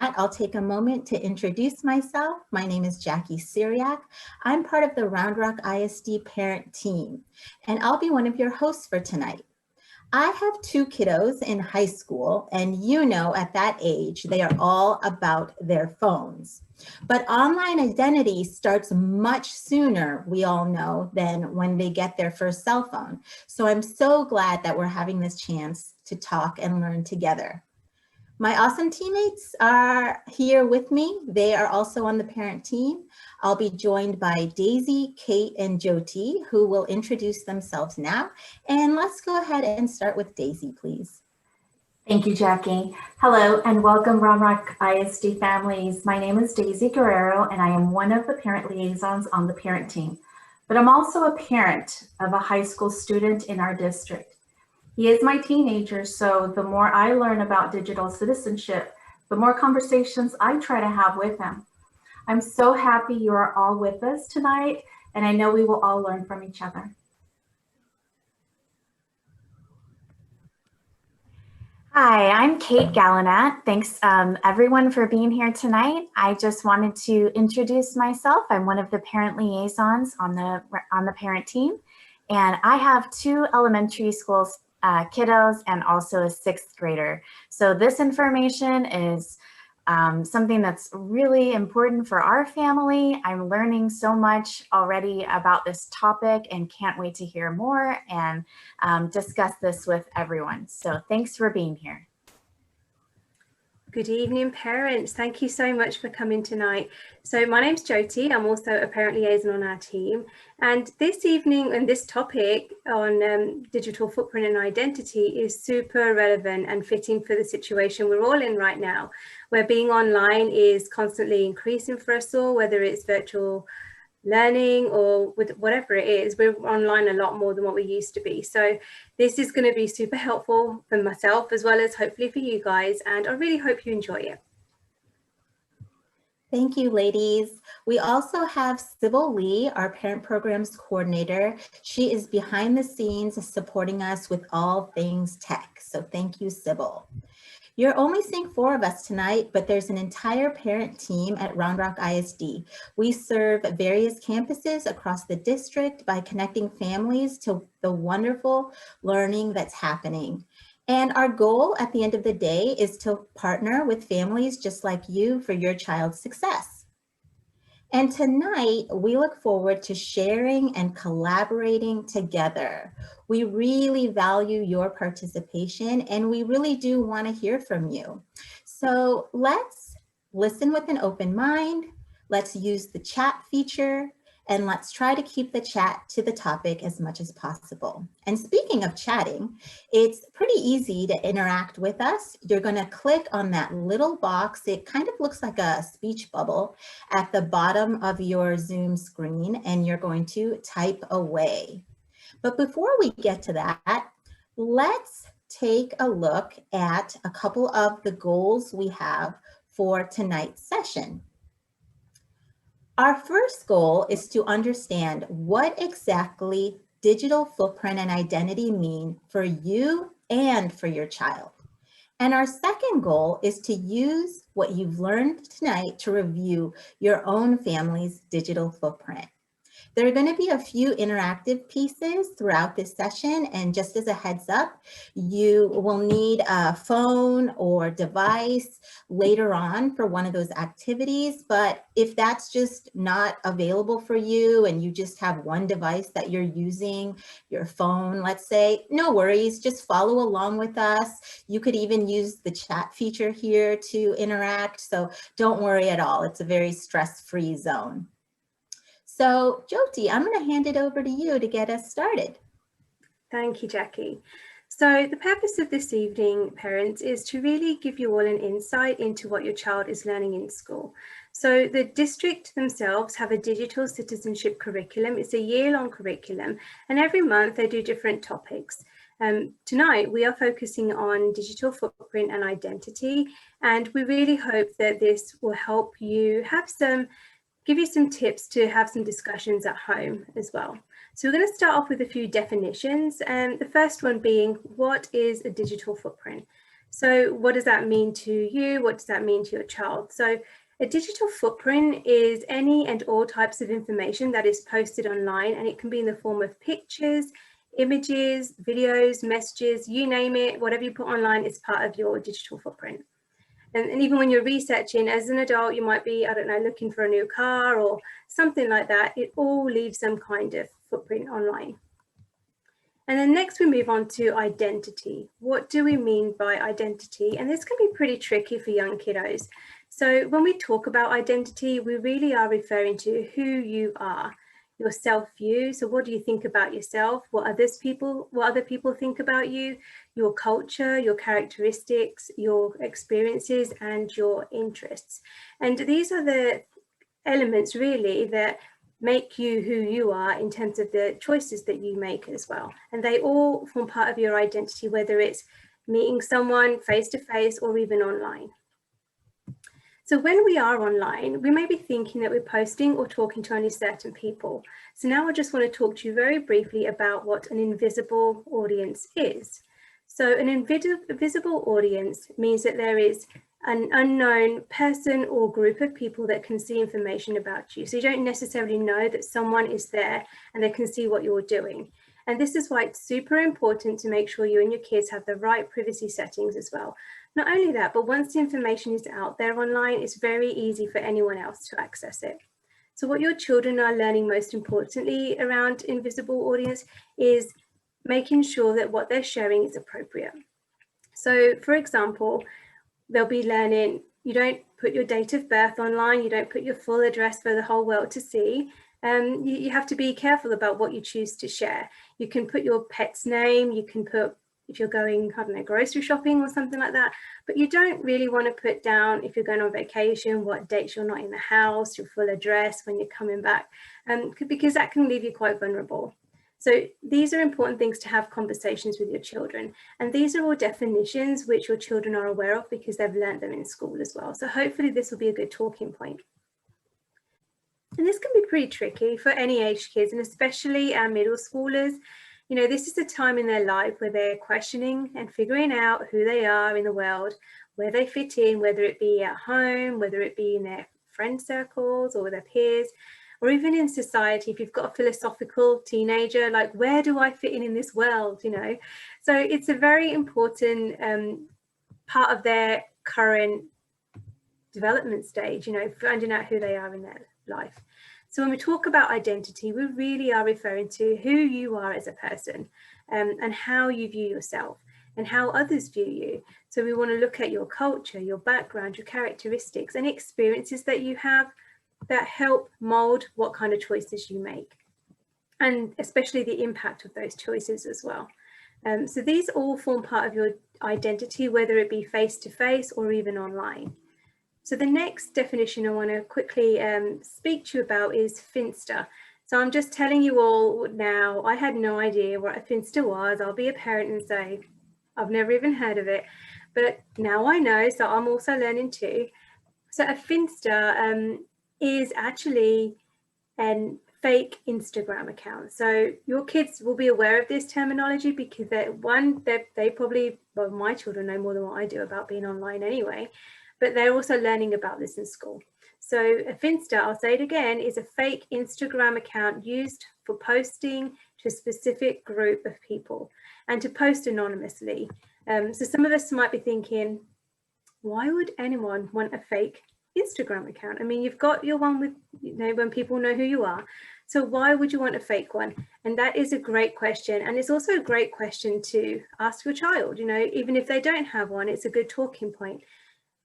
I'll take a moment to introduce myself. My name is Jackie Syriac. I'm part of the Round Rock ISD parent team, and I'll be one of your hosts for tonight. I have two kiddos in high school, and at that age, they are all about their phones. But online identity starts much sooner, we all know, than when they get their first cell phone. So I'm so glad that we're having this chance to talk and learn together. My awesome teammates are here with me. They are also on the parent team. I'll be joined by Daisy, Kate, and Jyoti, who will introduce themselves now. And let's go ahead and start with Daisy, please. Thank you, Jackie. Hello and welcome, Round Rock ISD families. My name is Daisy Guerrero and I am one of the parent liaisons on the parent team, but I'm also a parent of a high school student in our district. He is my teenager, so the more I learn about digital citizenship, the more conversations I try to have with him. I'm so happy you are all with us tonight, and I know we will all learn from each other. Hi, I'm Kate Gallinat. Thanks everyone for being here tonight. I just wanted to introduce myself. I'm one of the parent liaisons on the parent team, and I have two elementary school kiddos and also a sixth grader. So this information is something that's really important for our family. I'm learning so much already about this topic and can't wait to hear more and discuss this with everyone. So thanks for being here. Good evening, parents. Thank you so much for coming tonight. So my name's Jyoti. I'm also a parent liaison on our team. And this evening and this topic on digital footprint and identity is super relevant and fitting for the situation we're all in right now, where being online is constantly increasing for us all, whether it's virtual learning or with whatever it is. We're online a lot more than what we used to be. So this is going to be super helpful for myself as well as hopefully for you guys, and I really hope you enjoy it. Thank you, ladies. We also have Sybil Lee, our parent programs coordinator. She is behind the scenes supporting us with all things tech. So thank you, Sybil. You're only seeing 4 of us tonight, but there's an entire parent team at Round Rock ISD. We serve various campuses across the district by connecting families to the wonderful learning that's happening. And our goal at the end of the day is to partner with families just like you for your child's success. And tonight, we look forward to sharing and collaborating together. We really value your participation and we really do want to hear from you. So let's listen with an open mind. Let's use the chat feature and let's try to keep the chat to the topic as much as possible. And speaking of chatting, it's pretty easy to interact with us. You're going to click on that little box. It kind of looks like a speech bubble at the bottom of your Zoom screen, and you're going to type away. But before we get to that, let's take a look at a couple of the goals we have for tonight's session. Our first goal is to understand what exactly digital footprint and identity mean for you and for your child. And our second goal is to use what you've learned tonight to review your own family's digital footprint. There are going to be a few interactive pieces throughout this session, and just as a heads up, you will need a phone or device later on for one of those activities. But if that's just not available for you and you just have one device that you're using, your phone, let's say, no worries, just follow along with us. You could even use the chat feature here to interact, so don't worry at all. It's a very stress-free zone. So Jyoti, I'm going to hand it over to you to get us started. Thank you, Jackie. So the purpose of this evening, parents, is to really give you all an insight into what your child is learning in school. So the district themselves have a digital citizenship curriculum. It's a year-long curriculum, and every month they do different topics. Tonight, we are focusing on digital footprint and identity, and we really hope that this will help you give you some tips to have some discussions at home as well. So we're going to start off with a few definitions, and the first one being, what is a digital footprint? So what does that mean to you? What does that mean to your child? So a digital footprint is any and all types of information that is posted online, and it can be in the form of pictures, images, videos, messages, you name it, whatever you put online is part of your digital footprint. And even when you're researching as an adult, you might be, I don't know, looking for a new car or something like that. It all leaves some kind of footprint online. And then next we move on to identity. What do we mean by identity? And this can be pretty tricky for young kiddos. So when we talk about identity, we really are referring to who you are, your self-view. So what do you think about yourself? What other people think about you, your culture, your characteristics, your experiences, and your interests. And these are the elements really that make you who you are in terms of the choices that you make as well. And they all form part of your identity, whether it's meeting someone face to face or even online. So when we are online, we may be thinking that we're posting or talking to only certain people. So now I just want to talk to you very briefly about what an invisible audience is. So an invisible audience means that there is an unknown person or group of people that can see information about you. So you don't necessarily know that someone is there and they can see what you're doing. And this is why it's super important to make sure you and your kids have the right privacy settings as well. Not only that, but once the information is out there online, it's very easy for anyone else to access it. So what your children are learning most importantly around invisible audience is making sure that what they're sharing is appropriate. So for example, they'll be learning, you don't put your date of birth online, you don't put your full address for the whole world to see. You have to be careful about what you choose to share. You can put your pet's name, you can put, if you're going, I don't know, grocery shopping or something like that, but you don't really want to put down, if you're going on vacation, what dates you're not in the house, your full address, when you're coming back, because that can leave you quite vulnerable. So these are important things to have conversations with your children. And these are all definitions which your children are aware of because they've learned them in school as well. So hopefully this will be a good talking point. And this can be pretty tricky for any age kids, and especially our middle schoolers. You know, this is a time in their life where they're questioning and figuring out who they are in the world, where they fit in, whether it be at home, whether it be in their friend circles or with their peers, or even in society. If you've got a philosophical teenager, like, where do I fit in this world, you know? So it's a very important part of their current development stage, you know, finding out who they are in their life. So when we talk about identity, we really are referring to who you are as a person, and how you view yourself and how others view you. So we want to look at your culture, your background, your characteristics and experiences that you have that help mold what kind of choices you make, and especially the impact of those choices as well. So these all form part of your identity, whether it be face-to-face or even online. So the next definition I want to quickly speak to you about is Finsta. So I'm just telling you all now, I had no idea what a Finsta was. I'll be a parent and say, I've never even heard of it, but now I know, so I'm also learning too. So a Finsta is actually a fake Instagram account. So your kids will be aware of this terminology because they probably, well, my children know more than what I do about being online anyway, but they're also learning about this in school. So a Finsta, I'll say it again, is a fake Instagram account used for posting to a specific group of people and to post anonymously. So some of us might be thinking, why would anyone want a fake Instagram account? I mean, you've got your one with, you know, when people know who you are. So why would you want a fake one? And that is a great question. And it's also a great question to ask your child, you know, even if they don't have one, it's a good talking point.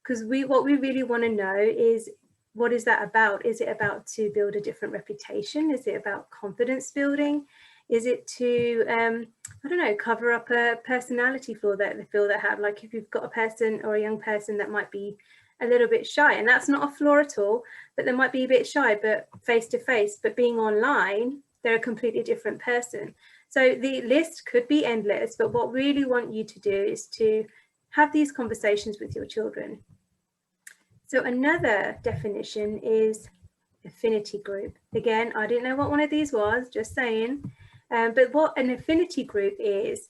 Because what we really want to know is, what is that about? Is it about to build a different reputation? Is it about confidence building? Is it to, I don't know, cover up a personality flaw that they feel they have? Like if you've got a person or a young person that might be a little bit shy, and that's not a flaw at all, but they might be a bit shy, but face to face, but being online, they're a completely different person. So the list could be endless, but what we really want you to do is to have these conversations with your children. So another definition is affinity group. Again, I didn't know what one of these was, just saying. But what an affinity group is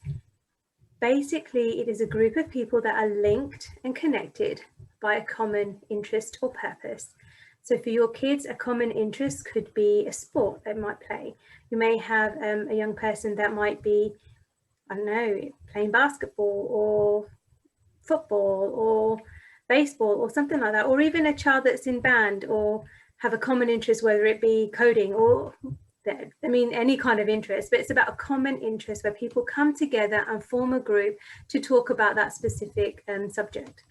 Basically, it is a group of people that are linked and connected by a common interest or purpose. So for your kids, a common interest could be a sport they might play. You may have a young person that might be, I don't know, playing basketball or football or baseball or something like that, or even a child that's in band or have a common interest, whether it be coding or any kind of interest, but it's about a common interest where people come together and form a group to talk about that specific subject.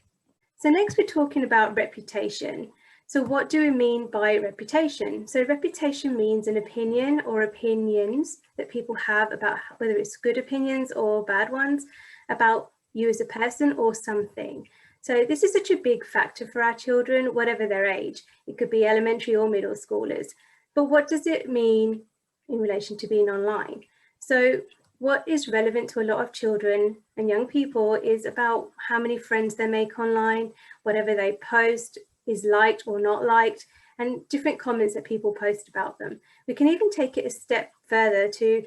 So next we're talking about reputation. So what do we mean by reputation? So reputation means an opinion or opinions that people have about whether it's good opinions or bad ones about you as a person or something. So this is such a big factor for our children, whatever their age. It could be elementary or middle schoolers. But what does it mean in relation to being online? So what is relevant to a lot of children and young people is about how many friends they make online, whatever they post is liked or not liked, and different comments that people post about them. We can even take it a step further to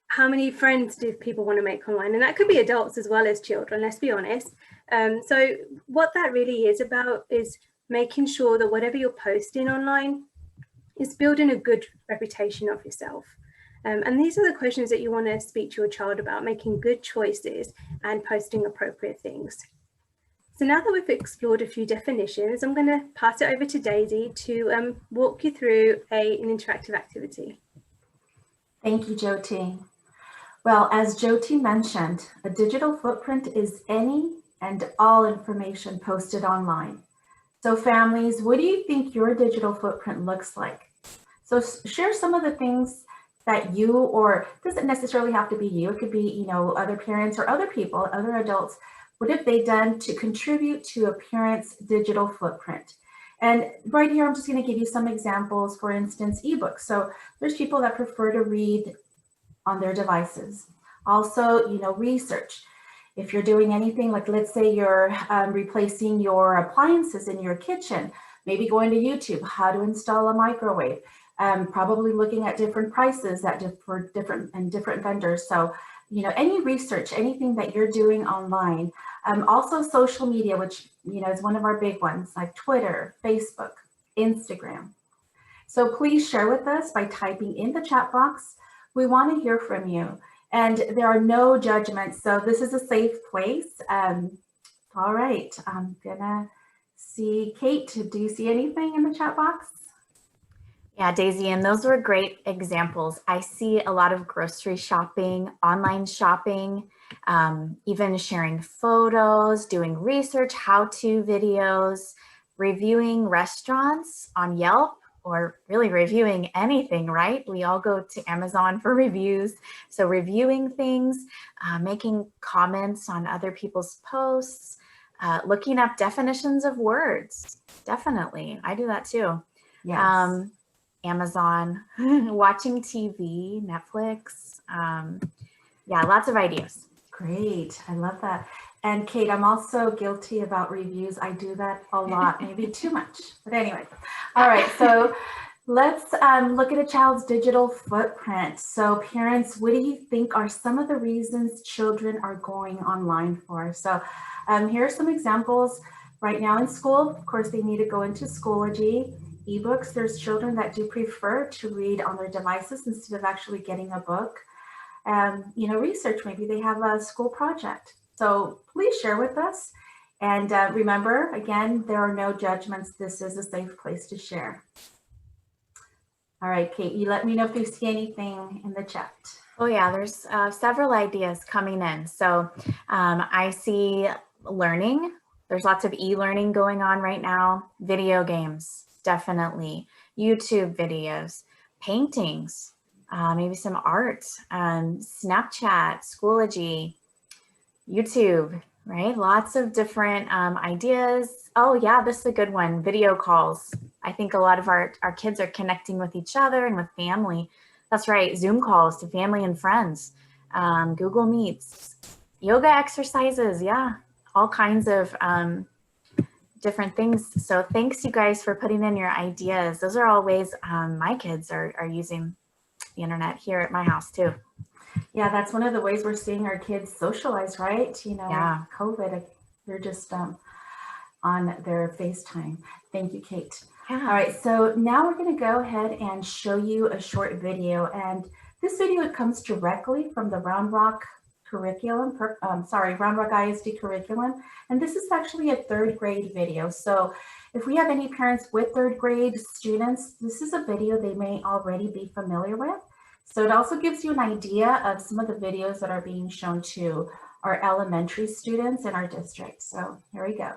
how many friends do people want to make online? And that could be adults as well as children, let's be honest. So what that really is about is making sure that whatever you're posting online is building a good reputation of yourself. And these are the questions that you want to speak to your child about, making good choices and posting appropriate things. So now that we've explored a few definitions, I'm going to pass it over to Daisy to walk you through an interactive activity. Thank you, Jyoti. Well, as Jyoti mentioned, a digital footprint is any and all information posted online. So families, what do you think your digital footprint looks like? So share some of the things that you, or doesn't necessarily have to be you, it could be, other parents or other people, other adults, what have they done to contribute to a parent's digital footprint? And right here, I'm just going to give you some examples, for instance, ebooks. So there's people that prefer to read on their devices. Also, research. If you're doing anything like, let's say you're replacing your appliances in your kitchen, maybe going to YouTube, how to install a microwave, probably looking at different prices for different vendors. So, any research, anything that you're doing online. Also social media, which, is one of our big ones, like Twitter, Facebook, Instagram. So please share with us by typing in the chat box. We want to hear from you. And there are no judgments, so this is a safe place. All right, I'm gonna see Kate. Do you see anything in the chat box? Yeah, Daisy, and those were great examples. I see a lot of grocery shopping, online shopping, even sharing photos, doing research, how-to videos, reviewing restaurants on Yelp, or really reviewing anything, right? We all go to Amazon for reviews. So reviewing things, making comments on other people's posts, looking up definitions of words. Definitely, I do that too. Yes. Amazon, watching TV, Netflix. Yeah, lots of ideas. Great, I love that. And Kate, I'm also guilty about reviews. I do that a lot, maybe too much. But anyway, all right, so let's look at a child's digital footprint. So parents, what do you think are some of the reasons children are going online for? So here are some examples. Right now in school, of course, they need to go into Schoology. Ebooks, there's children that do prefer to read on their devices instead of actually getting a book. Research, maybe they have a school project. So please share with us. And remember, again, there are no judgments. This is a safe place to share. All right, Kate, you let me know if you see anything in the chat. Oh yeah, there's several ideas coming in. So I see learning. There's lots of e-learning going on right now. Video games, definitely. YouTube videos, paintings, maybe some art, Snapchat, Schoology, YouTube, right? Lots of different ideas. Oh yeah, this is a good one. Video calls. I think a lot of our kids are connecting with each other and with family. That's right, Zoom calls to family and friends, Google Meets, yoga exercises, yeah, all kinds of different things. So thanks you guys for putting in your ideas. Those are all ways my kids are using the internet here at my house too. Yeah, that's one of the ways we're seeing our kids socialize, right? You know, Yeah. COVID, they're just on their FaceTime. Thank you, Kate. Yeah. All right, so now we're going to go ahead and show you a short video. And this video comes directly from the Round Rock curriculum, Round Rock ISD curriculum. And this is actually a 3rd grade video. So if we have any parents with 3rd grade students, this is a video they may already be familiar with. So it also gives you an idea of some of the videos that are being shown to our elementary students in our district. So here we go.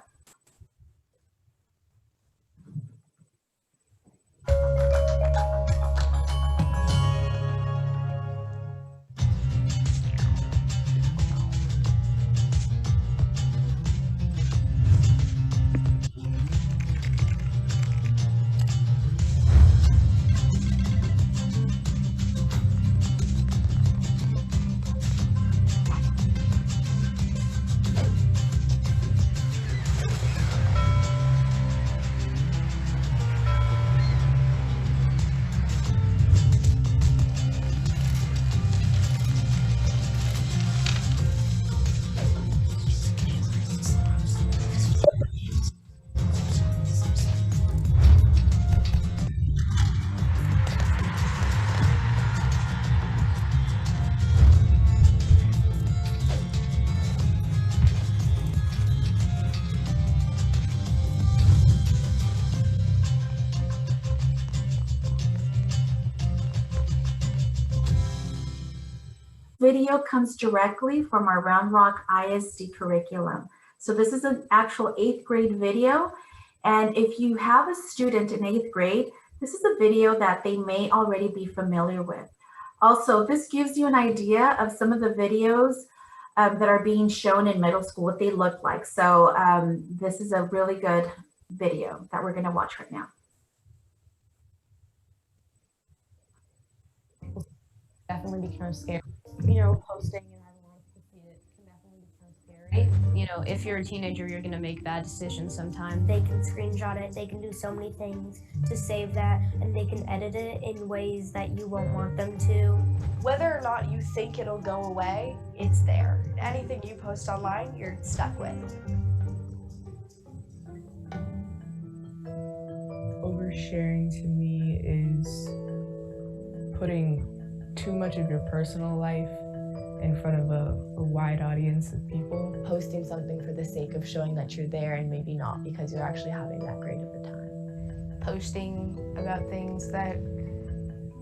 Video comes directly from our Round Rock ISD curriculum. So this is an actual 8th grade video. And if you have a student in 8th grade, this is a video that they may already be familiar with. Also, this gives you an idea of some of the videos that are being shown in middle school, what they look like. So this is a really good video that we're going to watch right now. Definitely become scary. You know, posting and having a lot of people see it can definitely become scary. You know, if you're a teenager, you're gonna make bad decisions sometimes. They can screenshot it, they can do so many things to save that, and they can edit it in ways that you won't want them to. Whether or not you think it'll go away, it's there. Anything you post online, you're stuck with. Oversharing to me is putting too much of your personal life in front of a wide audience of people. Posting something for the sake of showing that you're there and maybe not because you're actually having that great of a time. Posting about things that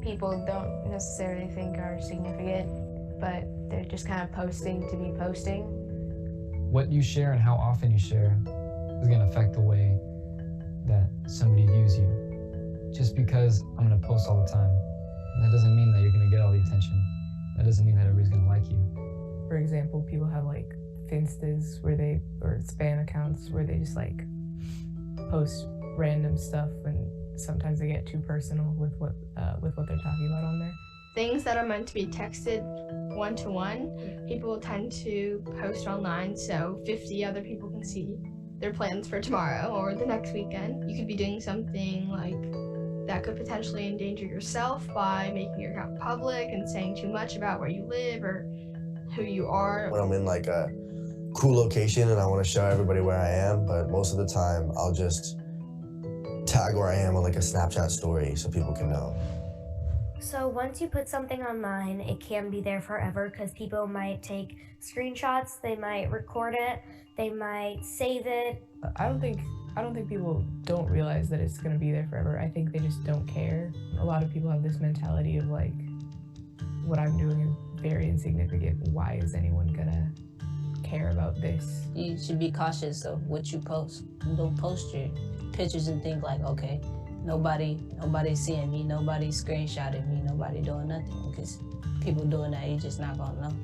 people don't necessarily think are significant, but they're just kind of posting to be posting. What you share and how often you share is going to affect the way that somebody views you. Just because I'm going to post all the time, that doesn't mean that you're going to get all the attention. That doesn't mean that everybody's going to like you. For example, people have like Finstas or spam accounts where they just like post random stuff, and sometimes they get too personal with what they're talking about on there. Things that are meant to be texted one-to-one, people tend to post online so 50 other people can see their plans for tomorrow or the next weekend. You could be doing something like that could potentially endanger yourself by making your account public and saying too much about where you live or who you are. When I'm in like a cool location and I want to show everybody where I am, but most of the time I'll just tag where I am on like a Snapchat story so people can know. So once you put something online, it can be there forever because people might take screenshots, they might record it, they might save it. I don't think people don't realize that it's going to be there forever. I think they just don't care. A lot of people have this mentality of like, what I'm doing is very insignificant. Why is anyone gonna care about this? You should be cautious of what you post. Don't post your pictures and think like, okay, nobody's seeing me, nobody's screenshotting me, nobody doing nothing. Because people doing that, you're just not gonna know.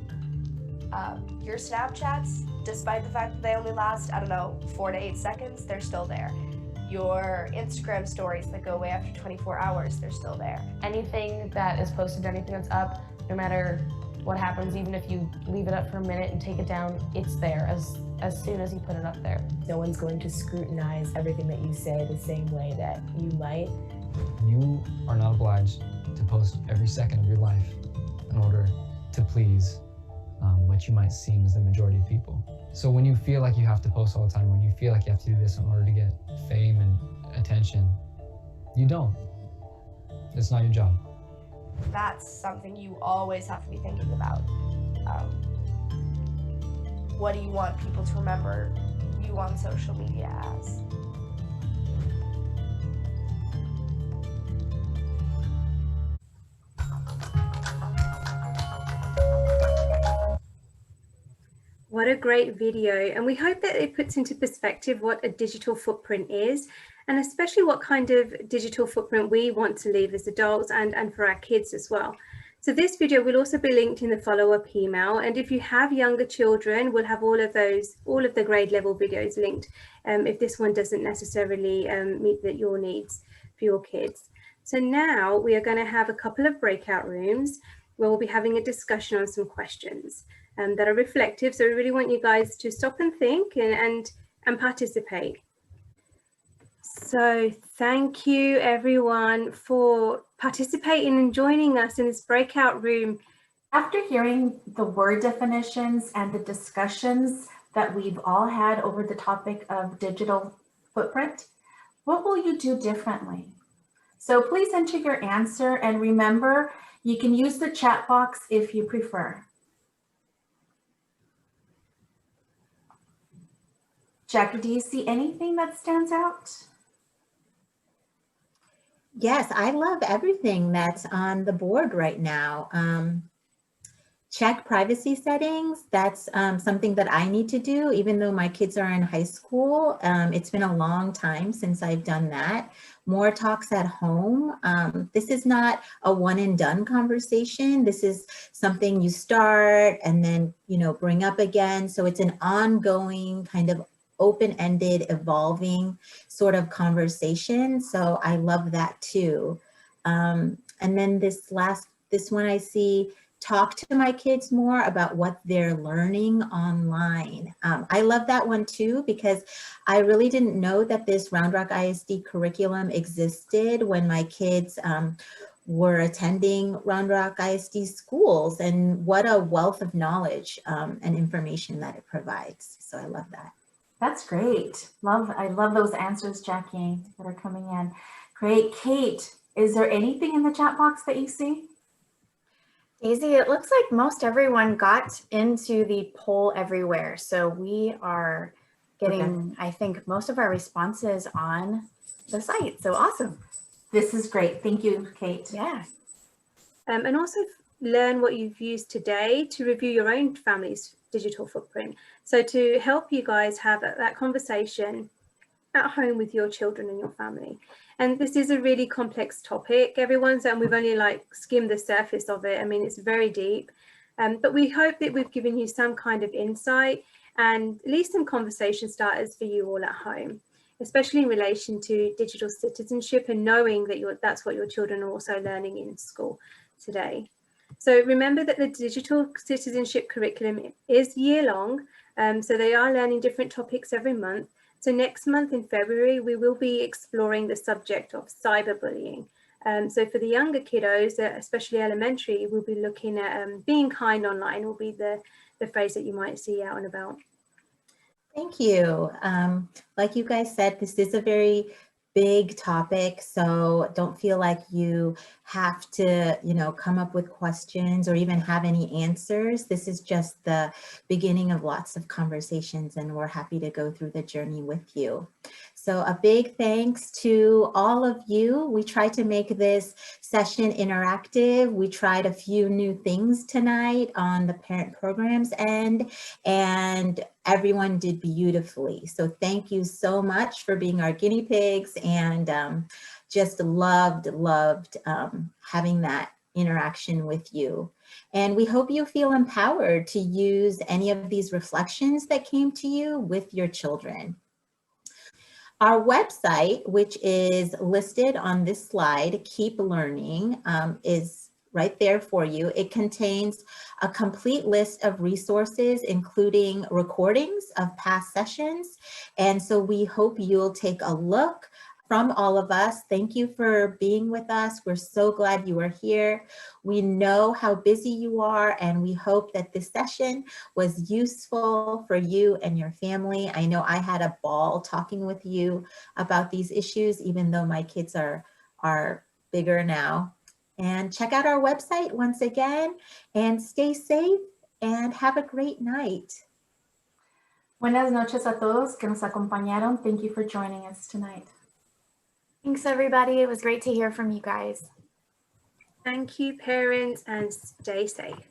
Your Snapchats, despite the fact that they only last, 4 to 8 seconds, they're still there. Your Instagram stories that go away after 24 hours, they're still there. Anything that is posted, anything that's up, no matter what happens, even if you leave it up for a minute and take it down, it's there as soon as you put it up there. No one's going to scrutinize everything that you say the same way that you might. You are not obliged to post every second of your life in order to please what you might seem as the majority of people. So when you feel like you have to post all the time, when you feel like you have to do this in order to get fame and attention, you don't. It's not your job. That's something you always have to be thinking about. What do you want people to remember you on social media as? What a great video, and we hope that it puts into perspective what a digital footprint is, and especially what kind of digital footprint we want to leave as adults and for our kids as well. So this video will also be linked in the follow-up email, and if you have younger children, we'll have all of the grade level videos linked if this one doesn't necessarily meet your needs for your kids. So now we are going to have a couple of breakout rooms where we'll be having a discussion on some questions that are reflective. So we really want you guys to stop and think and participate. So thank you everyone for participating and joining us in this breakout room. After hearing the word definitions and the discussions that we've all had over the topic of digital footprint, what will you do differently? So please enter your answer, and remember, you can use the chat box if you prefer. Jackie, do you see anything that stands out? Yes, I love everything that's on the board right now. Check privacy settings. That's something that I need to do, even though my kids are in high school. It's been a long time since I've done that. More talks at home. This is not a one and done conversation. This is something you start and then, bring up again. So it's an ongoing kind of open-ended, evolving sort of conversation. So I love that too. And then this one I see, talk to my kids more about what they're learning online. I love that one too, because I really didn't know that this Round Rock ISD curriculum existed when my kids were attending Round Rock ISD schools, and what a wealth of knowledge and information that it provides. So I love that. That's great. I love those answers, Jackie, that are coming in. Great. Kate, is there anything in the chat box that you see? Daisy, it looks like most everyone got into the poll everywhere. So we are getting, I think, most of our responses on the site. So awesome. This is great. Thank you, Kate. Yeah. And also learn what you've used today to review your own family's digital footprint. So to help you guys have that conversation at home with your children and your family. And this is a really complex topic, everyone, and we've only skimmed the surface of it. I mean, it's very deep, but we hope that we've given you some kind of insight and at least some conversation starters for you all at home, especially in relation to digital citizenship and knowing that that's what your children are also learning in school today. So remember that the digital citizenship curriculum is year-long, so they are learning different topics every month. So next month in February, we will be exploring the subject of cyberbullying. So for the younger kiddos, especially elementary, we'll be looking at being kind online will be the phrase that you might see out and about. Thank you. Like you guys said, this is a very big topic, so don't feel like you have to, come up with questions or even have any answers. This is just the beginning of lots of conversations, and we're happy to go through the journey with you. So a big thanks to all of you. We tried to make this session interactive. We tried a few new things tonight on the parent programs end, and everyone did beautifully. So thank you so much for being our guinea pigs, and just loved having that interaction with you. And we hope you feel empowered to use any of these reflections that came to you with your children. Our website, which is listed on this slide, Keep Learning, is right there for you. It contains a complete list of resources, including recordings of past sessions. And so we hope you'll take a look. from all of us, thank you for being with us. We're so glad you are here. We know how busy you are, and we hope that this session was useful for you and your family. I know I had a ball talking with you about these issues, even though my kids are bigger now. And check out our website once again, and stay safe and have a great night. Buenas noches a todos que nos acompañaron. Thank you for joining us tonight. Thanks, everybody. It was great to hear from you guys. Thank you, parents, and stay safe.